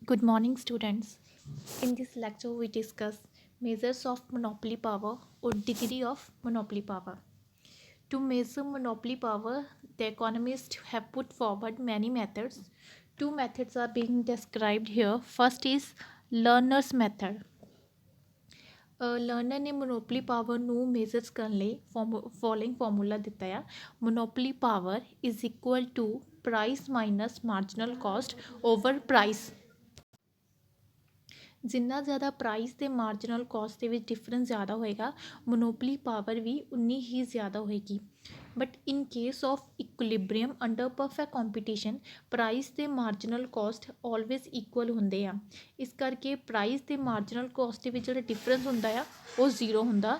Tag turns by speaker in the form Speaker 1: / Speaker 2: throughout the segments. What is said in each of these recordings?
Speaker 1: Good morning, students. In this lecture, we discuss measures of monopoly power or degree of monopoly power. To measure monopoly power, the economists have put forward many methods. Two methods are being described here. First is learner's method. Learner ਨੇ monopoly power ਨੂੰ ਮੇਜ਼ਰਸ ਕਰਨ ਲਈ following formula ਦਿੱਤਾ ਆ monopoly power is equal to price minus marginal cost over price ਜਿੰਨਾ ਜ਼ਿਆਦਾ price ਅਤੇ marginal caste ਦੇ ਵਿੱਚ ਡਿਫਰੈਂਸ ਜ਼ਿਆਦਾ ਹੋਏਗਾ ਮੋਨੋਪਲੀ ਪਾਵਰ ਵੀ ਉਨੀ ਹੀ ਜ਼ਿਆਦਾ ਹੋਏਗੀ but in case of equilibrium under perfect competition price ਅਤੇ ਮਾਰਜਨਲ ਕਾਸਟ ਆਲਵੇਜ਼ ਇਕੁਅਲ ਹੁੰਦੇ ਆ ਇਸ ਕਰਕੇ ਪ੍ਰਾਈਸ ਅਤੇ ਮਾਰਜਨਲ ਕਾਸਟ ਦੇ ਵਿੱਚ ਜਿਹੜਾ ਡਿਫਰੈਂਸ ਹੁੰਦਾ ਆ ਉਹ ਜ਼ੀਰੋ ਹੁੰਦਾ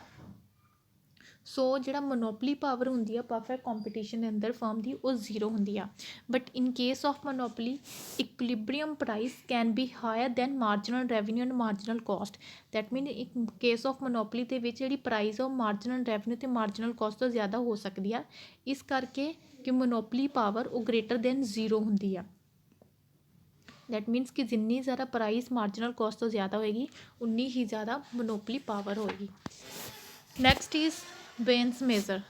Speaker 1: ਸੋ ਜਿਹੜਾ ਮੋਨੋਪਲੀ ਪਾਵਰ ਹੁੰਦੀ ਆ ਪਰਫੈਕਟ ਕੰਪੀਟੀਸ਼ਨ ਦੇ ਅੰਦਰ ਫਰਮ ਦੀ ਉਹ ਜ਼ੀਰੋ ਹੁੰਦੀ ਆ but in case of monopoly equilibrium price can be higher than marginal revenue and marginal cost that mean in case of monopoly ਦੇ ਵਿੱਚ ਜਿਹੜੀ ਪ੍ਰਾਈਸ ਆ ਉਹ ਮਾਰਜਨਲ ਰੈਵਨਿਊ ਅਤੇ ਮਾਰਜਨਲ ਕਾਸਟ ਤੋਂ ਜ਼ਿਆਦਾ ਹੋ ਸਕਦੀ ਆ ਇਸ ਕਰਕੇ ਕਿ ਮੋਨੋਪਲੀ ਪਾਵਰ ਉਹ ਗ੍ਰੇਟਰ ਦੈਨ ਜ਼ੀਰੋ ਹੁੰਦੀ ਆ ਦੈਟ ਮੀਨਸ ਕਿ ਜਿੰਨੀ ਜ਼ਿਆਦਾ ਪ੍ਰਾਈਸ ਮਾਰਜਨਲ ਕਾਸਟ ਤੋਂ ਜ਼ਿਆਦਾ ਹੋਏਗੀ ਉਨੀ ਹੀ ਜ਼ਿਆਦਾ ਮੋਨੋਪਲੀ ਪਾਵਰ ਹੋਏਗੀ next is Bain's measure.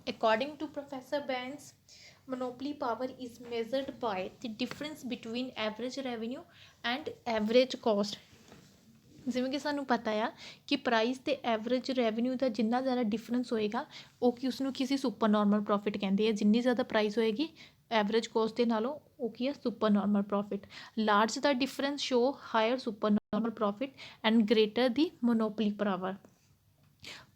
Speaker 1: According to Professor Bain's, monopoly power is measured by the difference between average revenue and average cost. ਜਿਵੇਂ ਕਿ ਸਾਨੂੰ ਪਤਾ ਆ ਕਿ ਪ੍ਰਾਈਸ ਅਤੇ ਐਵਰੇਜ ਰੈਵਨਿਊ ਦਾ ਜਿੰਨਾ ਜ਼ਿਆਦਾ ਡਿਫਰੈਂਸ ਹੋਏਗਾ ਉਹ ਕਿ ਉਸਨੂੰ ਕਿਸੇ ਸੁਪਰ ਨੋਰਮਲ ਪ੍ਰੋਫਿਟ ਕਹਿੰਦੇ ਆ ਜਿੰਨੀ ਜ਼ਿਆਦਾ ਪ੍ਰਾਈਸ ਹੋਏਗੀ ਐਵਰੇਜ ਕੋਸਟ ਦੇ ਨਾਲੋਂ ਉਹ ਕੀ ਆ ਸੁਪਰ ਨੋਰਮਲ ਪ੍ਰੋਫਿਟ ਲਾਰਜ ਦਾ difference show higher super normal profit and greater ਦੀ ਮੋਨੋਪਲੀ ਪਾਵਰ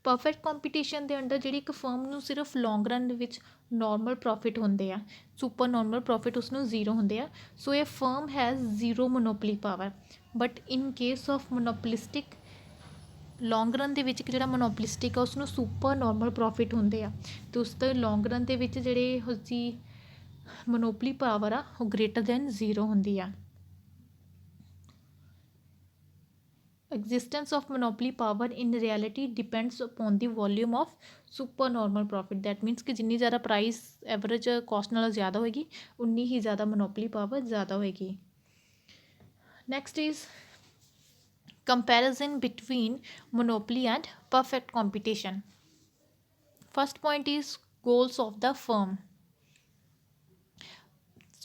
Speaker 1: ਪਰਫੈਕਟ ਕੰਪੀਟੀਸ਼ਨ ਦੇ ਅੰਡਰ ਜਿਹੜੀ ਇੱਕ ਫਰਮ ਨੂੰ ਸਿਰਫ ਲੌਂਗ ਰਨ ਦੇ ਵਿੱਚ ਨੋਰਮਲ ਪ੍ਰੋਫਿਟ ਹੁੰਦੇ ਆ ਸੁਪਰ ਨੋਰਮਲ ਪ੍ਰੋਫਿਟ ਉਸਨੂੰ ਜ਼ੀਰੋ ਹੁੰਦੇ ਆ ਸੋ ਇਹ firm has zero monopoly power but in case of monopolistic long run ਦੇ ਵਿੱਚ ਇੱਕ ਜਿਹੜਾ ਮੋਨੋਪਲਿਸਟਿਕ ਆ ਉਸਨੂੰ ਸੁਪਰ ਨੋਰਮਲ ਪ੍ਰੋਫਿਟ ਹੁੰਦੇ ਆ ਅਤੇ ਉਸ ਤੋਂ ਲੌਂਗ ਰਨ ਦੇ ਵਿੱਚ ਜਿਹੜੇ ਉਸਦੀ ਮੋਨੋਪਲੀ ਪਾਵਰ ਆ ਉਹ ਗ੍ਰੇਟਰ ਦੈਨ ਜ਼ੀਰੋ ਹੁੰਦੀ ਆ existence of monopoly power in reality depends upon the volume of supernormal profit that means ਕਿ ਜਿੰਨੀ ਜ਼ਿਆਦਾ ਪ੍ਰਾਈਸ ਐਵਰੇਜ ਕੋਸਟ ਨਾਲੋਂ ਜ਼ਿਆਦਾ ਹੋਏਗੀ ਉਨੀ ਹੀ ਜ਼ਿਆਦਾ ਮੋਨੋਪਲੀ ਪਾਵਰ ਜ਼ਿਆਦਾ ਹੋਏਗੀ next is comparison between monopoly and perfect competition first point is goals of the firm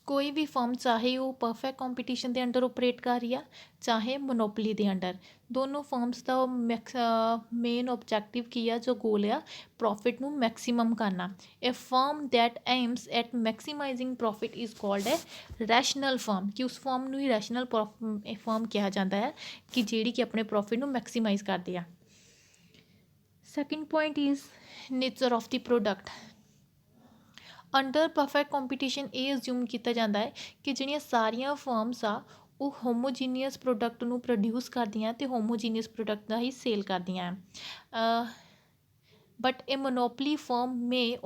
Speaker 1: ਕੋਈ ਵੀ ਫਰਮ ਚਾਹੇ ਉਹ ਪਰਫੈਕਟ ਕੰਪੀਟੀਸ਼ਨ ਦੇ ਅੰਡਰ ਓਪਰੇਟ ਕਰ ਰਹੀ ਆ ਚਾਹੇ ਮੋਨੋਪਲੀ ਦੇ ਅੰਡਰ ਦੋਨੋਂ ਫਰਮਸ ਦਾ ਮੇਨ ਓਬਜੈਕਟਿਵ ਕੀ ਆ ਜੋ ਗੋਲ ਆ ਪ੍ਰੋਫਿਟ ਨੂੰ ਮੈਕਸੀਮਮ ਕਰਨਾ a firm that aims at maximizing profit is called a rational firm ਕਿ ਉਸ ਫਰਮ ਨੂੰ ਹੀ ਰੈਸ਼ਨਲ ਫਰਮ ਕਿਹਾ ਜਾਂਦਾ ਹੈ ਕਿ ਜਿਹੜੀ ਕਿ ਆਪਣੇ ਪ੍ਰੋਫਿਟ ਨੂੰ ਮੈਕਸੀਮਾਈਜ਼ ਕਰਦੀ ਆ second point is nature of the product under perfect competition ਇਹ ਅਜ਼ਿਊਮ ਕੀਤਾ ਜਾਂਦਾ ਹੈ ਕਿ ਜਿਹੜੀਆਂ ਸਾਰੀਆਂ ਫਰਮਸ ਆ ਉਹ ਹੋਮੋਜੀਨੀਅਸ ਪ੍ਰੋਡਕਟ ਨੂੰ ਪ੍ਰੋਡਿਊਸ ਕਰਦੀਆਂ ਅਤੇ ਹੋਮੋਜੀਨੀਅਸ ਪ੍ਰੋਡਕਟ ਦਾ ਹੀ ਸੇਲ ਕਰਦੀਆਂ ਬਟ ਇਹ ਮੋਨੋਪਲੀ ਫਰਮ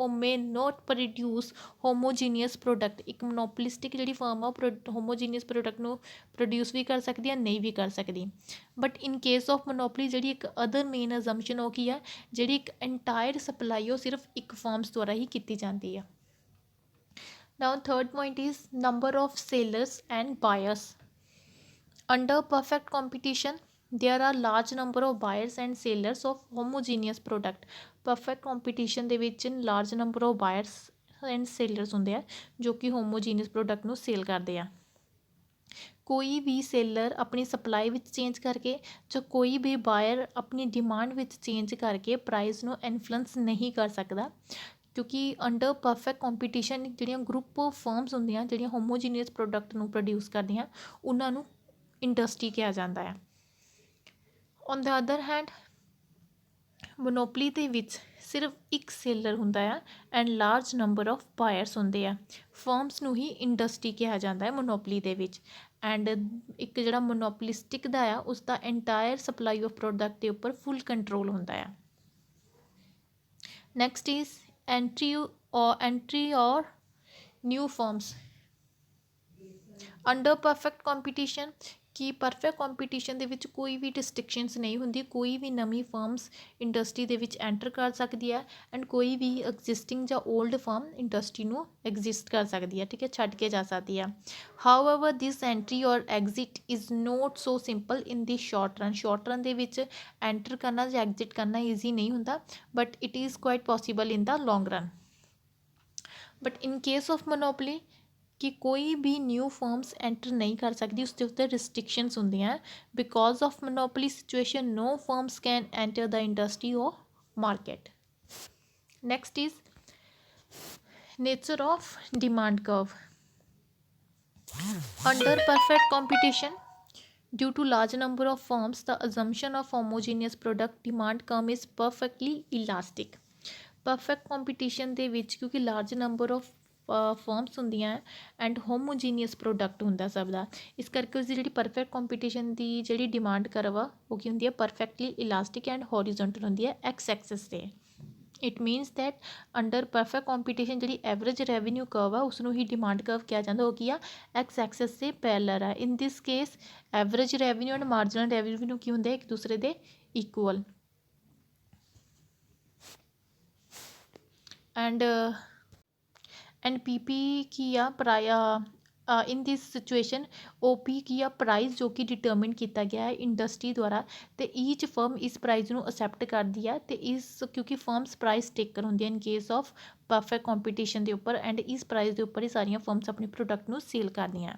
Speaker 1: ਮੇ ਨੋਟ ਪ੍ਰੋਡਿਊਸ ਹੋਮੋਜੀਨੀਅਸ ਪ੍ਰੋਡਕਟ ਇੱਕ ਮੋਨੋਪਲਿਸਟਿਕ ਜਿਹੜੀ ਫਰਮ ਆ ਉਹ ਹੋਮੋਜੀਨੀਅਸ ਪ੍ਰੋਡਕਟ ਨੂੰ ਪ੍ਰੋਡਿਊਸ ਵੀ ਕਰ ਸਕਦੀ ਆ ਨਹੀਂ ਵੀ ਕਰ ਸਕਦੀ but in case of monopoly ਜਿਹੜੀ ਇੱਕ ਅਦਰ ਮੇਨ ਅਜ਼ੰਪਸ਼ਨ ਉਹ ਕੀ ਆ ਜਿਹੜੀ ਇੱਕ ਐਂਟਾਇਰ ਸਪਲਾਈ ਉਹ ਸਿਰਫ ਇੱਕ ਫਰਮਸ ਦੁਆਰਾ ਹੀ ਕੀਤੀ ਜਾਂਦੀ ਆ Now third point is number of sellers and buyers. Under perfect competition, there are large number of buyers and sellers of homogeneous product. Perfect competition ਦੇ ਵਿੱਚ large number of buyers and sellers ਹੁੰਦੇ ਆ ਜੋ ਕਿ homogeneous product ਨੂੰ sale ਕਰਦੇ ਆ ਕੋਈ ਵੀ ਸੇਲਰ ਆਪਣੀ ਸਪਲਾਈ ਵਿੱਚ ਚੇਂਜ ਕਰਕੇ ਜਾਂ ਕੋਈ ਵੀ ਬਾਇਰ ਆਪਣੀ ਡਿਮਾਂਡ ਵਿੱਚ ਚੇਂਜ ਕਰਕੇ ਪ੍ਰਾਈਸ ਨੂੰ ਇਨਫਲੂਐਂਸ ਨਹੀਂ ਕਰ ਸਕਦਾ ਕਿਉਂਕਿ ਅੰਡਰ ਪਰਫੈਕਟ ਕੰਪੀਟੀਸ਼ਨ ਜਿਹੜੀਆਂ ਗਰੁੱਪ ਆਫ ਫਰਮਸ ਹੁੰਦੀਆਂ ਜਿਹੜੀਆਂ ਹੋਮੋਜੀਨੀਅਸ ਪ੍ਰੋਡਕਟ ਨੂੰ ਪ੍ਰੋਡਿਊਸ ਕਰਦੀਆਂ ਉਹਨਾਂ ਨੂੰ ਇੰਡਸਟਰੀ ਕਿਹਾ ਜਾਂਦਾ ਹੈ on the other hand monopoly ਦੇ ਵਿੱਚ ਸਿਰਫ ਇੱਕ ਸੇਲਰ ਹੁੰਦਾ ਆ and large number of buyers ਹੁੰਦੇ ਆ ਫਰਮਸ ਨੂੰ ਹੀ ਇੰਡਸਟਰੀ ਕਿਹਾ ਜਾਂਦਾ ਹੈ ਮੋਨੋਪਲੀ ਦੇ ਵਿੱਚ ਐਂਡ ਇੱਕ ਜਿਹੜਾ ਮੋਨੋਪਲਿਸਟਿਕ ਦਾ ਆ ਉਸ ਦਾ ਐਂਟਾਇਰ ਸਪਲਾਈ ਆਫ ਪ੍ਰੋਡਕਟ ਦੇ ਉੱਪਰ ਫੁੱਲ ਕੰਟਰੋਲ ਹੁੰਦਾ ਆ next is entry or new firms under perfect competition ਕਿ ਪਰਫੈਕਟ ਕੰਪੀਟੀਸ਼ਨ ਦੇ ਵਿੱਚ ਕੋਈ ਵੀ ਰਿਸਟ੍ਰਿਕਸ਼ਨਸ ਨਹੀਂ ਹੁੰਦੀ, ਕੋਈ ਵੀ ਨਵੀਂ ਫਰਮਸ ਇੰਡਸਟਰੀ ਦੇ ਵਿੱਚ ਐਂਟਰ ਕਰ ਸਕਦੀ ਹੈ ਐਂਡ ਕੋਈ ਵੀ ਐਗਜ਼ਿਸਟਿੰਗ ਜਾਂ ਓਲਡ ਫਰਮ ਇੰਡਸਟਰੀ ਨੂੰ ਐਗਜ਼ਿਸਟ ਕਰ ਸਕਦੀ ਹੈ, ਠੀਕ ਹੈ, ਛੱਡ ਕੇ ਜਾ ਸਕਦੀ ਹੈ। However this entry or exit is not so simple in the short run ਦੇ ਵਿੱਚ ਐਂਟਰ ਕਰਨਾ ਜਾਂ ਐਗਜ਼ਿਟ ਕਰਨਾ ਈਜ਼ੀ ਨਹੀਂ ਹੁੰਦਾ, but it is quite possible in the long run. But in case of monopoly ਕਿ ਕੋਈ ਵੀ ਨਿਊ ਫਰਮਸ ਐਂਟਰ ਨਹੀਂ ਕਰ ਸਕਦੀ, ਉਸ ਦੇ ਉੱਤੇ ਰਿਸਟ੍ਰਿਕਸ਼ਨਸ ਹੁੰਦੀਆਂ। Because of monopoly situation no firms can enter the industry or market. Next is nature of demand curve. Under perfect competition, due to large number of firms, the assumption of homogeneous product demand curve is perfectly elastic. Perfect competition ਦੇ ਵਿੱਚ ਕਿਉਂਕਿ large number of firms ਹੁੰਦੀਆਂ and ਹੋਮੋਜੀਨੀਅਸ product ਹੁੰਦਾ ਸਭ ਦਾ, ਇਸ ਕਰਕੇ ਉਸਦੀ ਜਿਹੜੀ ਪਰਫੈਕਟ ਕੰਪੀਟੀਸ਼ਨ ਦੀ ਜਿਹੜੀ ਡਿਮਾਂਡ ਕਰਵ ਆ ਉਹ ਕੀ ਹੁੰਦੀ ਹੈ, ਪਰਫੈਕਟਲੀ ਇਲਾਸਟਿਕ ਐਂਡ ਹੌਰੀਜ਼ੋਨਟਲ ਹੁੰਦੀ ਹੈ ਐਕਸ ਐਕਸਿਸ 'ਤੇ। It means that under perfect competition ਜਿਹੜੀ ਐਵਰੇਜ ਰੈਵਨਿਊ ਕਰਵ ਆ ਉਸਨੂੰ ਹੀ ਡਿਮਾਂਡ ਕਰਵ ਕਿਹਾ ਜਾਂਦਾ, ਉਹ ਕੀ ਆ, ਐਕਸ ਐਕਸਿਸ ਦੇ ਪੈਰਲਰ ਆ। In this case average revenue and marginal revenue ਕੀ ਹੁੰਦੇ, ਇੱਕ ਦੂਸਰੇ ਦੇ ਇਕੁਅਲ। ਐਂਡ ਪੀਪੀ ਕੀ ਆ, ਇਨ ਦਿਸ ਸਿਚੁਏਸ਼ਨ ਓਪੀ ਕੀ ਆ, ਪ੍ਰਾਈਸ ਜੋ ਕਿ ਡਿਟਰਮਿਨ ਕੀਤਾ ਗਿਆ ਹੈ ਇੰਡਸਟਰੀ ਦੁਆਰਾ, ਅਤੇ ਈਚ ਫਰਮ ਇਸ ਪ੍ਰਾਈਜ਼ ਨੂੰ ਅਸੈਪਟ ਕਰਦੀ ਆ, ਅਤੇ ਇਸ ਕਿਉਂਕਿ ਫਰਮਸ ਪ੍ਰਾਈਸ ਟੇਕਰ ਹੁੰਦੀਆਂ ਇਨ ਕੇਸ ਆਫ ਪਰਫੈਕਟ ਕੰਪੀਟੀਸ਼ਨ ਦੇ ਉੱਪਰ, ਐਂਡ ਇਸ ਪ੍ਰਾਈਜ਼ ਦੇ ਉੱਪਰ ਹੀ ਸਾਰੀਆਂ ਫਰਮਸ ਆਪਣੇ ਪ੍ਰੋਡਕਟ ਨੂੰ ਸੇਲ ਕਰਦੀਆਂ।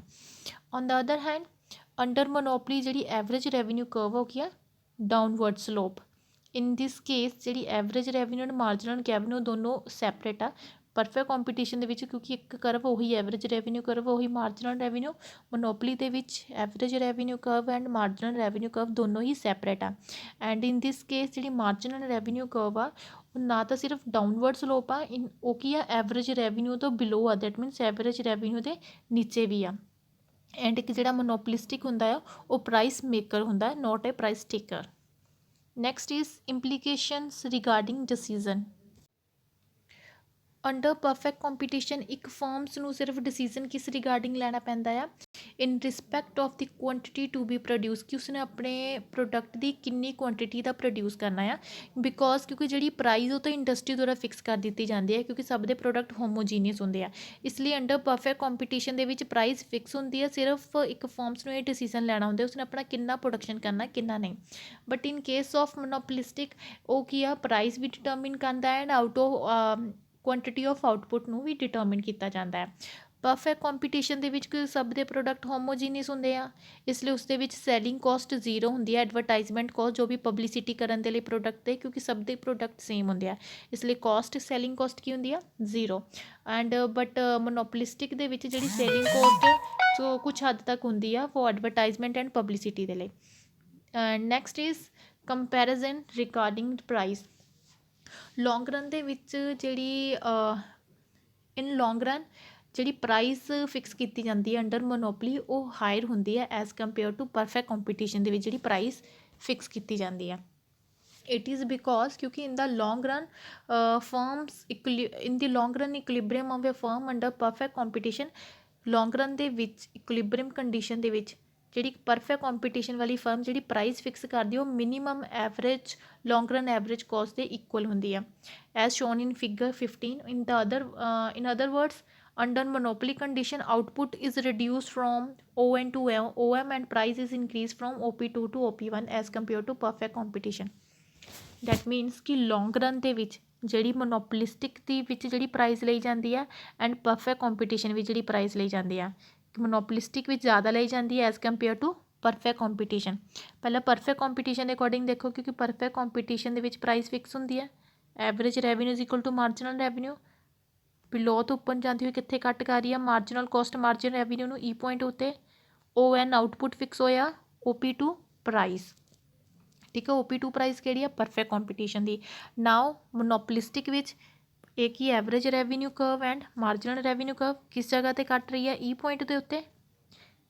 Speaker 1: On the other hand under monopoly ਜਿਹੜੀ ਐਵਰੇਜ ਰੈਵਨਿਊ ਕਰਵ ਹੋ ਕੀ ਆ, downward slope. In this case ਜਿਹੜੀ average revenue and marginal revenue ਦੋਨੋਂ ਸੈਪਰੇਟ ਆ। ਪਰਫੈਕਟ ਕੰਪੀਟੀਸ਼ਨ ਦੇ ਵਿੱਚ ਕਿਉਂਕਿ ਇੱਕ ਕਰਵ ਉਹੀ ਐਵਰੇਜ ਰੈਵਨਿਊ ਕਰਵ, ਉਹੀ ਮਾਰਜਨਲ ਰੈਵਨਿਊ। ਮੋਨੋਪਲੀ ਦੇ ਵਿੱਚ average revenue curve and marginal revenue curve ਦੋਨੋਂ ਹੀ ਸੈਪਰੇਟ ਆ। ਐਂਡ ਇਨ ਦਿਸ ਕੇਸ ਜਿਹੜੀ ਮਾਰਜਨਲ ਰੈਵਨਿਊ ਕਰਵ ਆ ਉਹ ਨਾ ਤਾਂ ਸਿਰਫ ਡਾਊਨਵਰਡ ਸਲੋਪ ਆ, ਉਹ ਕੀ ਆ, ਐਵਰੇਜ ਰੈਵਨਿਊ ਤੋਂ ਬਿਲੋ ਆ, ਦੈਟ ਮੀਨਸ ਐਵਰੇਜ ਰੈਵਨਿਊ ਦੇ ਨੀਚੇ ਵੀ ਆ। ਐਂਡ ਇੱਕ ਜਿਹੜਾ ਮੋਨੋਪਲਿਸਟਿਕ ਹੁੰਦਾ ਆ ਉਹ ਪ੍ਰਾਈਸ ਮੇਕਰ ਹੁੰਦਾ, not a price taker. Next is implications regarding decision. Under perfect competition ਇੱਕ ਫਰਮਸ ਨੂੰ ਸਿਰਫ ਡਿਸੀਜ਼ਨ ਕਿਸ ਰਿਗਾਰਡਿੰਗ ਲੈਣਾ ਪੈਂਦਾ ਆ, in respect of the quantity to be produce, ਕਿ ਉਸਨੇ ਆਪਣੇ ਪ੍ਰੋਡਕਟ ਦੀ ਕਿੰਨੀ ਕੁਆਂਟਿਟੀ ਦਾ ਪ੍ਰੋਡਿਊਸ ਕਰਨਾ ਆ। ਬਿਕੋਜ਼ ਕਿਉਂਕਿ ਜਿਹੜੀ ਪ੍ਰਾਈਜ਼ ਉਹ ਤਾਂ ਇੰਡਸਟਰੀ ਦੁਆਰਾ ਫਿਕਸ ਕਰ ਦਿੱਤੀ ਜਾਂਦੀ ਹੈ, ਕਿਉਂਕਿ ਸਭ ਦੇ ਪ੍ਰੋਡਕਟ ਹੋਮੋਜੀਨੀਅਸ ਹੁੰਦੇ ਆ, ਇਸ ਲਈ ਅੰਡਰ ਪਰਫੈਕਟ ਕੰਪੀਟੀਸ਼ਨ ਦੇ ਵਿੱਚ ਪ੍ਰਾਈਸ ਫਿਕਸ ਹੁੰਦੀ ਹੈ। ਸਿਰਫ ਇੱਕ ਫਰਮਸ ਨੂੰ ਇਹ ਡਿਸੀਜ਼ਨ ਲੈਣਾ ਹੁੰਦਾ ਉਸਨੇ ਆਪਣਾ ਕਿੰਨਾ ਪ੍ਰੋਡਕਸ਼ਨ ਕਰਨਾ, ਕਿੰਨਾ ਨਹੀਂ। ਬਟ ਇਨ ਕੇਸ ਆਫ ਮੋਨੋਪਲਿਸਟਿਕ ਉਹ ਕੀ ਆ, ਪ੍ਰਾਈਸ ਵੀ ਡਿਟਰਮਿਨ ਕਰਦਾ and out of quantity of output ਨੂੰ ਵੀ ਡਿਟਰਮਿਨ ਕੀਤਾ ਜਾਂਦਾ ਹੈ। ਪਰਫੈਕਟ ਕੰਪੀਟੀਸ਼ਨ ਦੇ ਵਿੱਚ ਸਭ ਦੇ ਪ੍ਰੋਡਕਟ ਹੋਮੋਜੀਨੀਅਸ ਹੁੰਦੇ ਆ, ਇਸ ਲਈ ਉਸ ਦੇ ਵਿੱਚ ਸੈਲਿੰਗ ਕੋਸਟ ਜ਼ੀਰੋ ਹੁੰਦੀ ਹੈ, ਐਡਵਰਟਾਈਜ਼ਮੈਂਟ ਕੋਸਟ ਜੋ ਵੀ ਪਬਲਿਸਿਟੀ ਕਰਨ ਦੇ ਲਈ ਪ੍ਰੋਡਕਟ ਦੇ, ਕਿਉਂਕਿ ਸਭ ਦੇ ਪ੍ਰੋਡਕਟ ਸੇਮ ਹੁੰਦੇ ਆ, ਇਸ ਲਈ ਕੋਸਟ ਸੈਲਿੰਗ ਕੋਸਟ ਕੀ ਹੁੰਦੀ ਆ, ਜ਼ੀਰੋ। ਐਂਡ ਬਟ ਮੋਨੋਪਲਿਸਟਿਕ ਦੇ ਵਿੱਚ ਜਿਹੜੀ ਸੈਲਿੰਗ ਕੋਸਟ ਸੋ ਕੁਛ ਹੱਦ ਤੱਕ ਹੁੰਦੀ ਆ ਫੋਰ ਐਡਵਰਟਾਈਜ਼ਮੈਂਟ ਐਂਡ ਪਬਲਿਸਿਟੀ ਦੇ ਲਈ। Next is comparison regarding price. Long run ਦੇ ਵਿੱਚ ਜਿਹੜੀ ਇਨ ਲੌਂਗ ਰਨ ਜਿਹੜੀ ਪ੍ਰਾਈਸ ਫਿਕਸ ਕੀਤੀ ਜਾਂਦੀ ਹੈ ਅੰਡਰ ਮੋਨੋਪਲੀ ਉਹ ਹਾਇਰ ਹੁੰਦੀ ਹੈ as compare to perfect competition ਦੇ ਵਿੱਚ ਜਿਹੜੀ ਪ੍ਰਾਈਸ ਫਿਕਸ ਕੀਤੀ ਜਾਂਦੀ ਹੈ। ਇਟ ਇਜ਼ ਬਿਕੋਜ਼ ਕਿਉਂਕਿ in the long run firms in the long run equilibrium of a firm under perfect competition, long run ਦੇ ਵਿੱਚ ਇਕੁਲਿਬਰੀਅਮ ਕੰਡੀਸ਼ਨ ਦੇ ਵਿੱਚ ਜਿਹੜੀ ਪਰਫੈਕਟ ਕੰਪੀਟੀਸ਼ਨ ਵਾਲੀ ਫਰਮ ਜਿਹੜੀ ਪ੍ਰਾਈਸ ਫਿਕਸ ਕਰਦੀ ਉਹ minimum average long run average cost ਦੇ ਇਕੁਅਲ ਹੁੰਦੀ ਆ, as shown in figure 15। in other words, under monopoly condition output is reduced from ON to OM and price is increased from OP2 to OP1 as compared to perfect competition. that means ਕਿ ਲੌਂਗ run ਦੇ ਵਿੱਚ ਜਿਹੜੀ ਮੋਨੋਪਲਿਸਟਿਕ ਦੀ ਵਿੱਚ ਜਿਹੜੀ price ਲਈ ਜਾਂਦੀ ਹੈ and perfect competition ਵਿੱਚ ਜਿਹੜੀ ਪ੍ਰਾਈਸ ਲਈ ਜਾਂਦੀ ਆ, ਮੋਨੋਪਲਿਸਟਿਕ ਵਿੱਚ ਜ਼ਿਆਦਾ ਲਈ ਜਾਂਦੀ ਹੈ as compare to perfect competition. ਪਹਿਲਾਂ ਪਰਫੈਕਟ ਕੰਪੀਟੀਸ਼ਨ ਦੇ ਅਕੋਰਡਿੰਗ ਦੇਖੋ, ਕਿਉਂਕਿ ਪਰਫੈਕਟ ਕੰਪੀਟੀਸ਼ਨ ਦੇ ਵਿੱਚ ਪ੍ਰਾਈਸ ਫਿਕਸ ਹੁੰਦੀ ਹੈ, average revenue is equal to marginal revenue. Below ਤੋਂ ਉੱਪਰ ਜਾਂਦੀ ਹੋਈ ਕਿੱਥੇ ਕੱਟ ਕਰ ਰਹੀ ਆ, ਮਾਰਜਨਲ ਕੋਸਟ ਮਾਰਜਨ ਰੈਵਨਿਊ ਨੂੰ, ਈ ਪੁਆਇੰਟ ਉੱਤੇ ON ਆਊਟਪੁੱਟ ਫਿਕਸ ਹੋਇਆ, OP2 ਪ੍ਰਾਈਸ, ਠੀਕ ਹੈ। OP2 ਪ੍ਰਾਈਸ ਕਿਹੜੀ ਆ, ਪਰਫੈਕਟ ਕੰਪੀਟੀਸ਼ਨ ਦੀ। ਨਾਓ ਮੋਨੋਪਲਿਸਟਿਕ ਵਿੱਚ ਇਹ ਕੀ average revenue curve and marginal revenue curve ਕਿਸ ਜਗ੍ਹਾ 'ਤੇ ਕੱਟ ਰਹੀ ਹੈ, ਈ ਪੁਆਇੰਟ ਦੇ ਉੱਤੇ।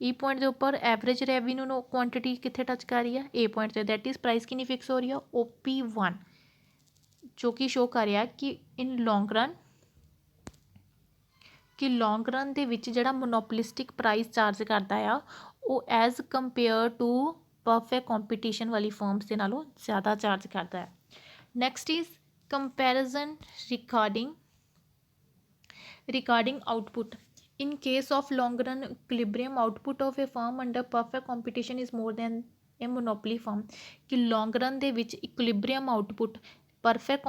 Speaker 1: ਈ ਪੁਆਇੰਟ ਦੇ ਉੱਪਰ ਐਵਰੇਜ ਰੈਵਨਿਊ ਨੂੰ ਕੁਆਂਟਿਟੀ ਕਿੱਥੇ ਟੱਚ ਕਰ ਰਹੀ ਹੈ, ਏ ਪੁਆਇੰਟ 'ਤੇ, ਦੈਟ ਇਜ਼ ਪ੍ਰਾਈਸ ਕਿੰਨੀ ਫਿਕਸ ਹੋ ਰਹੀ ਹੈ, OP1, ਜੋ ਕਿ ਸ਼ੋ ਕਰ ਰਿਹਾ ਕਿ ਇਨ ਲੌਂਗ ਰਨ ਕਿ ਲੌਂਗ ਰਨ ਦੇ ਵਿੱਚ ਜਿਹੜਾ ਮੋਨੋਪੋਲਿਸਟਿਕ ਪ੍ਰਾਈਸ ਚਾਰਜ ਕਰਦਾ ਆ ਉਹ as compare to perfect competition ਵਾਲੀ ਫਰਮਸ ਦੇ ਨਾਲੋਂ ਜ਼ਿਆਦਾ ਚਾਰਜ ਕਰਦਾ ਹੈ। Next is comparison regarding output. In case of long run equilibrium, output of a firm under perfect competition is more than a monopoly firm. ਕਿ long run ਦੇ ਵਿੱਚ equilibrium output perfect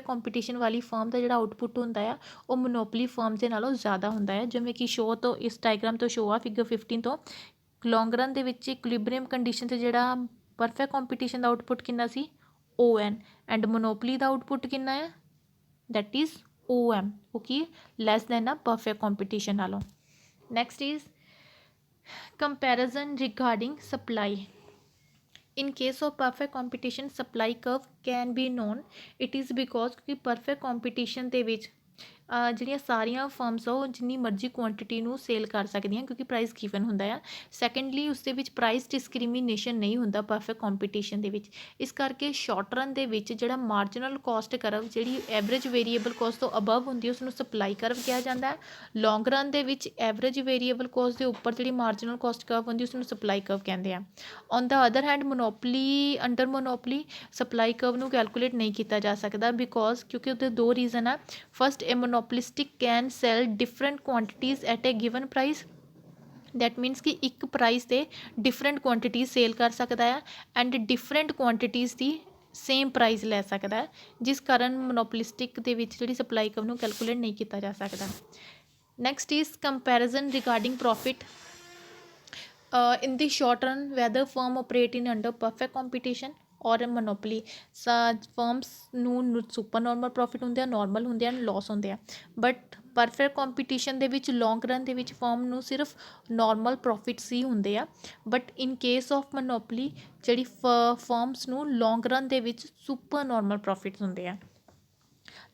Speaker 1: competition ਵਾਲੀ firm ਦਾ ਜਿਹੜਾ output ਹੁੰਦਾ ਆ ਉਹ monopoly firm ਦੇ ਨਾਲੋਂ ਜ਼ਿਆਦਾ ਹੁੰਦਾ ਹੈ। ਜਿਵੇਂ ਕਿ ਸ਼ੋਅ ਤੋਂ ਇਸ ਡਾਇਗਰਾਮ ਤੋਂ ਸ਼ੋਅ ਆ ਫਿਗਰ 15 ਤੋਂ ਲੌਂਗ ਰਨ ਦੇ ਵਿੱਚ ਇਕੁਲਿਬਰੀਅਮ ਕੰਡੀਸ਼ਨ 'ਤੇ ਜਿਹੜਾ ਪਰਫੈਕਟ ਕੰਪੀਟੀਸ਼ਨ ਦਾ ਆਊਟਪੁੱਟ ਕਿੰਨਾ ਸੀ ON and monopoly the output ਕਿੰਨਾ ਹੈ that is OM, okay, less than a perfect competition ਨਾਲੋਂ। Next is comparison regarding supply. In case of perfect competition, supply curve can be known. It is because ਕਿ perfect competition ਦੇ ਵਿੱਚ ਜਿਹੜੀਆਂ ਸਾਰੀਆਂ firms ਆ ਉਹ ਜਿੰਨੀ ਮਰਜ਼ੀ ਕੁਆਂਟਿਟੀ ਨੂੰ ਸੇਲ ਕਰ ਸਕਦੀਆਂ ਕਿਉਂਕਿ ਪ੍ਰਾਈਸ ਗਿਵਨ ਹੁੰਦਾ ਆ। ਸੈਕੰਡਲੀ ਉਸ ਦੇ ਵਿੱਚ ਪ੍ਰਾਈਸ ਡਿਸਕ੍ਰਿਮੀਨੇਸ਼ਨ ਨਹੀਂ ਹੁੰਦਾ ਪਰਫੈਕਟ ਕੰਪੀਟੀਸ਼ਨ ਦੇ ਵਿੱਚ। ਇਸ ਕਰਕੇ ਸ਼ਾਰਟ ਰਨ ਦੇ ਵਿੱਚ ਜਿਹੜਾ ਮਾਰਜਨਲ ਕੋਸਟ ਕਰਵ ਜਿਹੜੀ ਐਵਰੇਜ ਵੇਰੀਏਬਲ ਕੋਸਟ ਤੋਂ ਅਬਵ ਹੁੰਦੀ ਉਸ ਨੂੰ ਸਪਲਾਈ ਕਰਵ ਕਿਹਾ ਜਾਂਦਾ ਹੈ। ਲੌਂਗ ਰਨ ਦੇ ਵਿੱਚ ਐਵਰੇਜ ਵੇਰੀਏਬਲ ਕੋਸਟ ਦੇ ਉੱਪਰ ਜਿਹੜੀ ਮਾਰਜਨਲ ਕੋਸਟ ਕਰਵ ਹੁੰਦੀ ਉਸ ਨੂੰ ਸਪਲਾਈ ਕਰਵ ਕਹਿੰਦੇ ਆ। On the other hand under monopoly supply curve ਨੂੰ ਕੈਲਕੂਲੇਟ ਨਹੀਂ ਕੀਤਾ ਜਾ ਸਕਦਾ ਬਿਕੋਜ਼ ਕਿਉਂਕਿ ਉਹਦੇ ਦੋ ਰੀਜ਼ਨ ਆ। ਫਸਟ ਇਹ monopolistic can sell different quantities at a given price. that means ਕਿ ਇੱਕ ਪ੍ਰਾਈਸ 'ਤੇ ਡਿਫਰੈਂਟ ਕੁਆਂਟੀਟੀਜ਼ ਸੇਲ ਕਰ ਸਕਦਾ ਹੈ and different quantities the same price ਲੈ ਸਕਦਾ ਹੈ ਜਿਸ ਕਾਰਨ ਮੋਨੋਪੋਲਿਸਟਿਕ ਦੇ ਵਿੱਚ ਜਿਹੜੀ ਸਪਲਾਈ ਕਰਵ ਨੂੰ ਕੈਲਕੂਲੇਟ ਨਹੀਂ ਕੀਤਾ ਜਾ ਸਕਦਾ। Next is comparison regarding profit in the short run whether firm operate in under perfect competition ਔਰ ਮੋਨੋਪਲੀ ਫਰਮਸ ਨੂੰ ਸੁਪਰ ਨੋਰਮਲ ਪ੍ਰੋਫਿਟ ਹੁੰਦੇ ਆ ਨੋਰਮਲ ਹੁੰਦੇ ਹਨ ਲੋਸ ਹੁੰਦੇ ਆ ਬਟ ਪਰਫੈਕਟ ਕੰਪੀਟੀਸ਼ਨ ਦੇ ਵਿੱਚ ਲੌਂਗ ਰਨ ਦੇ ਵਿੱਚ ਫਰਮ ਨੂੰ ਸਿਰਫ ਨੋਰਮਲ ਪ੍ਰੋਫਿਟਸ ਹੀ ਹੁੰਦੇ ਆ but in case of monopoly ਜਿਹੜੀ ਫਰਮਸ ਨੂੰ ਲੌਂਗ ਰਨ ਦੇ ਵਿੱਚ ਸੁਪਰ ਨੋਰਮਲ ਪ੍ਰੋਫਿਟਸ ਹੁੰਦੇ ਆ।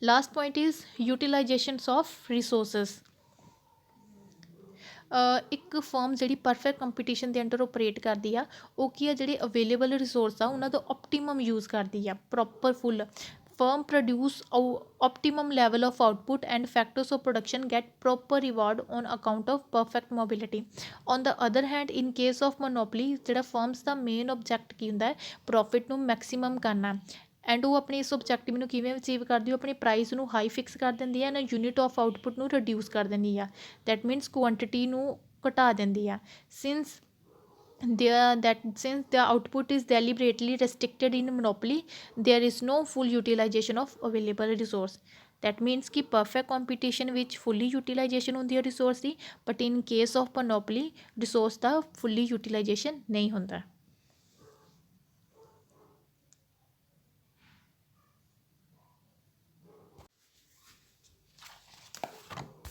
Speaker 1: Last point is utilizations of resources. ਇੱਕ ਫਰਮ ਜਿਹੜੀ ਪਰਫੈਕਟ ਕੰਪੀਟੀਸ਼ਨ ਦੇ ਅੰਡਰ ਓਪਰੇਟ ਕਰਦੀ ਆ ਉਹ ਕੀ ਆ ਜਿਹੜੇ ਅਵੇਲੇਬਲ ਰਿਸੋਰਸ ਆ ਉਹਨਾਂ ਦਾ ਆਪਟੀਮਮ ਯੂਜ਼ ਕਰਦੀ ਆ proper full firm produce optimum level of output and factors of production get proper reward on account of perfect mobility. On the other hand in case of monopoly ਜਿਹੜਾ firms ਦਾ main object ਕੀ ਹੁੰਦਾ ਹੈ profit ਨੂੰ maximum ਕਰਨਾ and ਉਹ ਆਪਣੇ ਇਸ objective ਨੂੰ ਕਿਵੇਂ ਅਚੀਵ ਕਰਦੀ ਉਹ ਆਪਣੀ ਪ੍ਰਾਈਸ ਨੂੰ ਹਾਈ ਫਿਕਸ ਕਰ ਦਿੰਦੀ ਹੈ ਨਾ ਯੂਨਿਟ ਆਫ ਆਊਟਪੁੱਟ ਨੂੰ ਰਿਡਿਊਸ ਕਰ ਦਿੰਦੀ ਆ ਦੈਟ ਮੀਨਸ ਕੁਆਂਟਿਟੀ ਨੂੰ ਘਟਾ ਦਿੰਦੀ ਆ since the output is deliberately restricted in monopoly there is no full utilization of available resource. that means कि perfect competition ਵਿੱਚ fully utilization ਹੁੰਦੀ ਹੈ resource the but in case of monopoly resource the fully utilization ਨਹੀਂ ਹੁੰਦਾ।